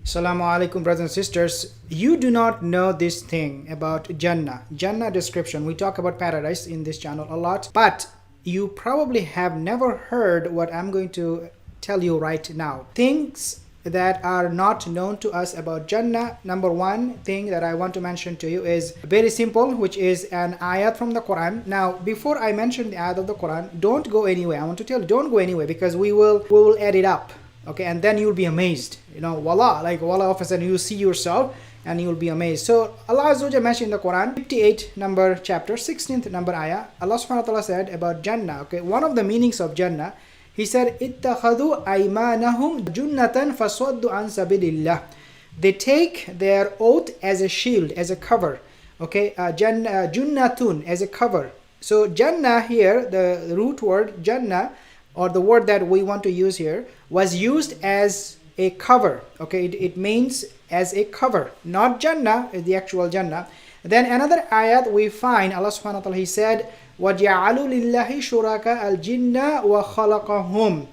Assalamu alaikum, brothers and sisters. You do not know this thing about Jannah. Jannah description. We talk about paradise in this channel a lot, but you probably have never heard what I'm going to tell you right now. Things that are not known to us about Jannah. Number one thing that I want to mention to you is very simple, which is an ayat from the Quran. Now, before I mention the ayat of the Quran, don't go anywhere. I want to tell you, don't go anywhere, because we will add it up. Okay, and then you'll be amazed. Wallah, wallah, of a sudden you see yourself and you'll be amazed. So Allah Azza wa Jalla mentioned in the Quran, 58 number chapter, 16th number ayah, Allah subhanahu wa ta'ala said about Jannah. Okay, one of the meanings of Jannah, He said, ittakhadhu aymanahum junnatan faswaddu an sabilillah. They take their oath as a shield, as a cover. Okay, junnatun, as a cover. So Jannah here, the root word Jannah, or the word that we want to use here, was used as a cover. Okay, it means as a cover, not Jannah, the actual Jannah. Then another ayat we find, Allah subhanahu wa ta'ala, He said, وَجَعَلُوا لِلَّهِ شُرَكَاءَ الْجِنَّ وَخَلَقَهُمْ.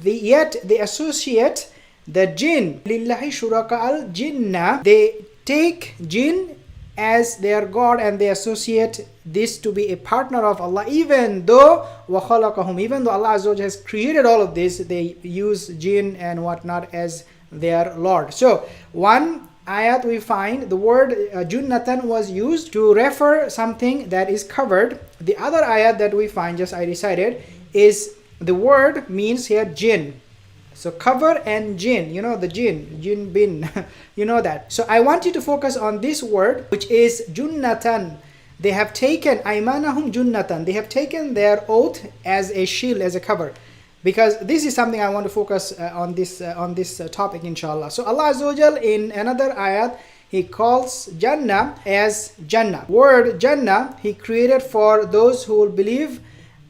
Yet they associate the jinn, لِلَّهِ شُرَكَاءَ الْجِنَّ. They take jinn as their God and they associate this to be a partner of Allah, even though وَخَلَقَهُمْ, even though Allah Azza wa Jalla has created all of this, they use jinn and whatnot as their Lord. So one ayat we find the word junnatan was used to refer something that is covered. The other ayat that we find, just I decided, is the word means here jinn. So cover and jinn, the jinn bin, that. So I want you to focus on this word, which is junnatan. They have taken aymanahum junnatan. They have taken their oath as a shield, as a cover. Because this is something I want to focus on this topic, inshallah. So Allah Azza wa Jal in another ayat, He calls Jannah as Jannah. Word Jannah He created for those who will believe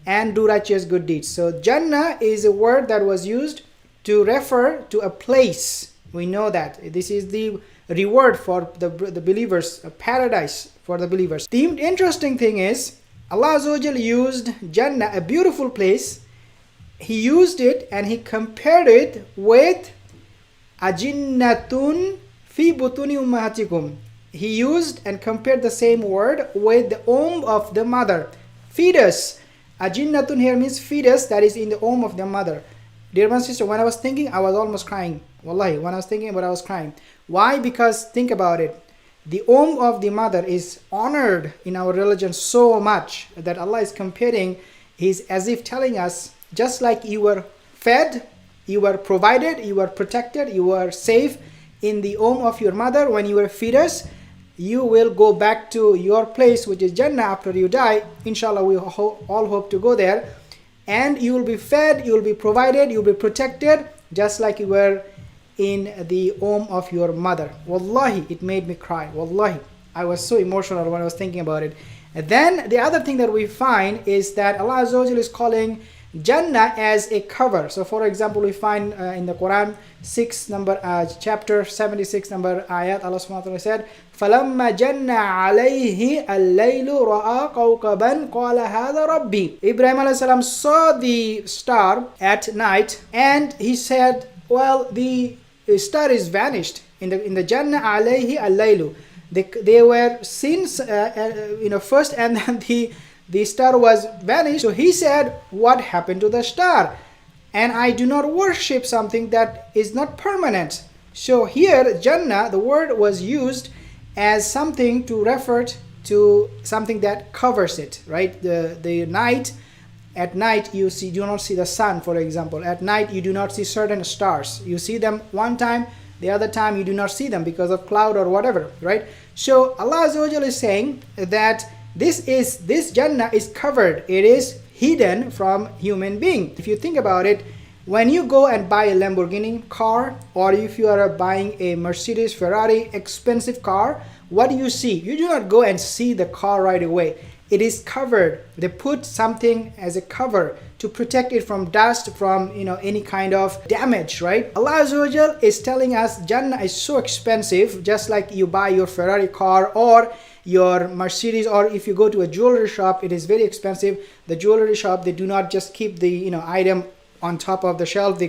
and do righteous good deeds. So Jannah is a word that was used to refer to a place. We know that this is the reward for the believers, a paradise for the believers. The interesting thing is Allah Azza wa Jal used Jannah, a beautiful place. He used it and He compared it with ajinnatun fi butuni ummahatikum. He used and compared the same word with the womb of the mother. Fetus. Ajinnatun here means fetus that is in the womb of the mother. Dear my sister, when I was thinking, I was almost crying. Wallahi, when I was thinking about it, I was crying. Why? Because think about it. The womb of the mother is honored in our religion so much that Allah is comparing. He's as if telling us, just like you were fed, you were provided, you were protected, you were safe in the womb of your mother when you were a fetus, you will go back to your place, which is Jannah, after you die. Inshallah, we all hope to go there. And you will be fed, you will be provided, you will be protected, just like you were in the womb of your mother. Wallahi, it made me cry. Wallahi, I was so emotional when I was thinking about it. And then the other thing that we find is that Allah Azza wa Jalla is calling Jannah as a cover. So for example, we find in the Quran chapter 76 number ayat, Allah subhanahu wa ta'ala said, فَلَمَّا جَنَّ عَلَيْهِ اللَّيْلُ رَأَى قَوْكَبًا قَالَ هَذَا رَبِّي. Ibrahim alayhi salam saw the star at night and he said, well, the star is vanished. In the Jannah alayhi al-laylu, they were sins first, and then the star was vanished. So he said, what happened to the star? And I do not worship something that is not permanent. So here Jannah, the word was used as something to refer to something that covers it, right? The night, at night you do not see the sun, for example. At night you do not see certain stars. You see them one time, the other time you do not see them because of cloud or whatever, right? So Allah Azza wa Jalla is saying that this Jannah is covered. It is hidden from human being. If you think about it, when you go and buy a Lamborghini car, or if you are buying a Mercedes, Ferrari, expensive car, what do you see? You do not go and see the car right away. It is covered. They put something as a cover to protect it from dust, from any kind of damage, right? Allah Azza wa Jal is telling us Jannah is so expensive, just like you buy your Ferrari car or your Mercedes, or if you go to a jewelry shop, it is very expensive. The jewelry shop, they do not just keep the item on top of the shelf. They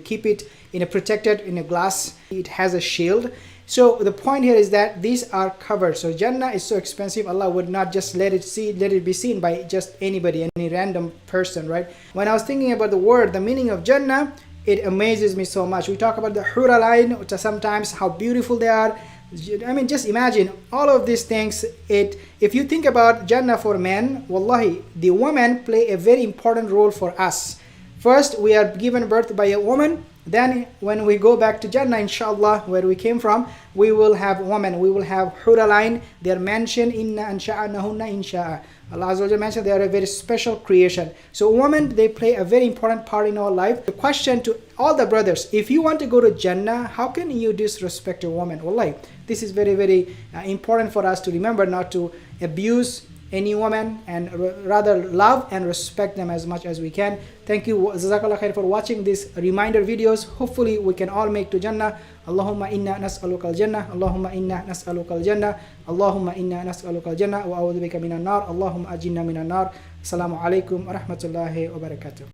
keep it in a protected in a glass. It has a shield. So the point here is that these are covered. So Jannah is so expensive, Allah would not just let it be seen by just anybody, any random person, right? When I was thinking about the meaning of Jannah, it amazes me so much. We talk about the Hur al-Ain sometimes, how beautiful they are. I mean, just imagine all of these things. If you think about Jannah for men, wallahi, the women play a very important role for us. First, we are given birth by a woman. Then when we go back to Jannah, inshallah, where we came from, we will have women. We will have Hur al-Ain. They are mentioned, inna ansha'nahunna insha'a. Allah Azza wa Jalla mentioned they are a very special creation. So women, they play a very important part in our life. The question to all the brothers, if you want to go to Jannah, how can you disrespect a woman? Wallahi, this is very, very important for us to remember, not to abuse any woman, and rather love and respect them as much as we can. Thank you, Jazakallah khair, for watching these reminder videos. Hopefully we can all make to Jannah. Allahumma inna nas'aluka al-Jannah. Allahumma inna nas'aluka al-Jannah. Allahumma inna nas'aluka al-Jannah wa a'udhu bika minan nar. Allahumma ajinna minan nar. Assalamu alaikum wa rahmatullahi wa barakatuh.